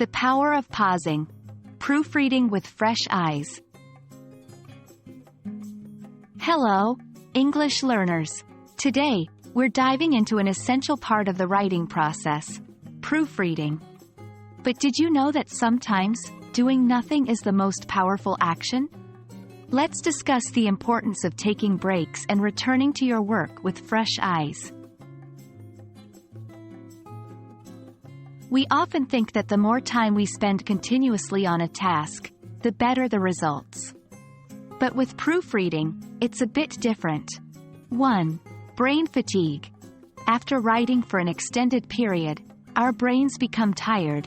The power of pausing. Proofreading with fresh eyes. Hello, English learners. Today, we're diving into an essential part of the writing process, proofreading. But did you know that sometimes, doing nothing is the most powerful action? Let's discuss the importance of taking breaks and returning to your work with fresh eyes. We often think that the more time we spend continuously on a task, the better the results. But with proofreading, it's a bit different. 1. Brain fatigue. After writing for an extended period, our brains become tired,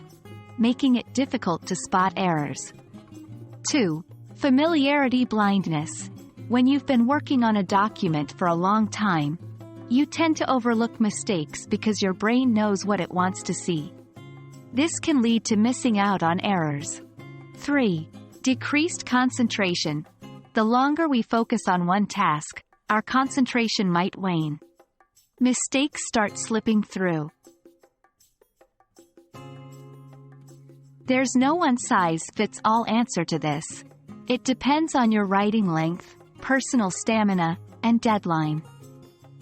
making it difficult to spot errors. 2. Familiarity blindness. When you've been working on a document for a long time, you tend to overlook mistakes because your brain knows what it wants to see. This can lead to missing out on errors. 3. Decreased concentration. The longer we focus on one task, our concentration might wane. Mistakes start slipping through. There's no one-size-fits-all answer to this. It depends on your writing length, personal stamina, and deadline.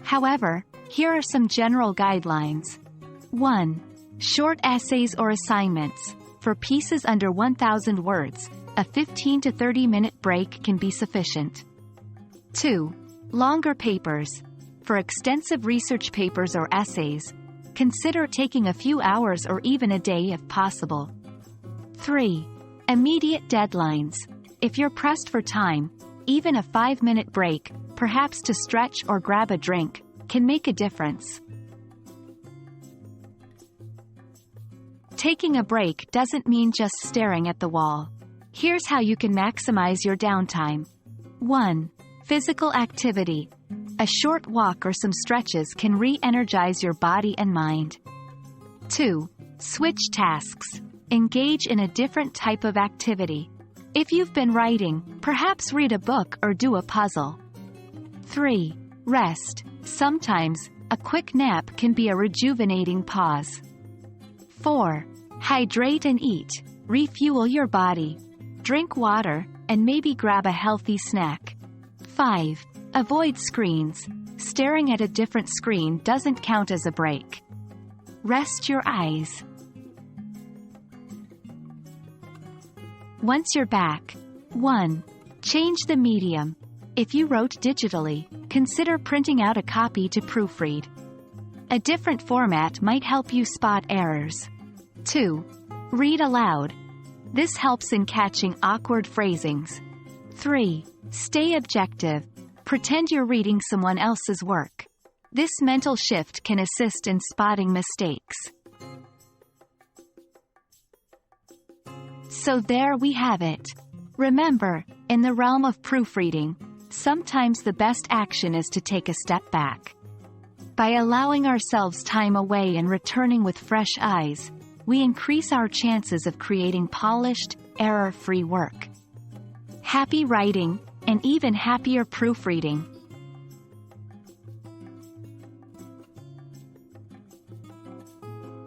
However, here are some general guidelines. 1. Short essays or assignments. For pieces under 1,000 words, a 15 to 30-minute break can be sufficient. 2. Longer papers. For extensive research papers or essays, consider taking a few hours or even a day if possible. 3. Immediate deadlines. If you're pressed for time, even a 5-minute break, perhaps to stretch or grab a drink, can make a difference. Taking a break doesn't mean just staring at the wall. Here's how you can maximize your downtime. 1. Physical activity. A short walk or some stretches can re-energize your body and mind. 2. Switch tasks. Engage in a different type of activity. If you've been writing, perhaps read a book or do a puzzle. 3. Rest. Sometimes, a quick nap can be a rejuvenating pause. 4. Hydrate and eat. Refuel your body. Drink water, and maybe grab a healthy snack. 5. Avoid screens. Staring at a different screen doesn't count as a break. Rest your eyes. Once you're back. 1. Change the medium. If you wrote digitally, consider printing out a copy to proofread. A different format might help you spot errors. 2. Read aloud. This helps in catching awkward phrasings. 3. Stay objective. Pretend you're reading someone else's work. This mental shift can assist in spotting mistakes. So there we have it. Remember, in the realm of proofreading, sometimes the best action is to take a step back. By allowing ourselves time away and returning with fresh eyes, we increase our chances of creating polished, error-free work. Happy writing, and even happier proofreading.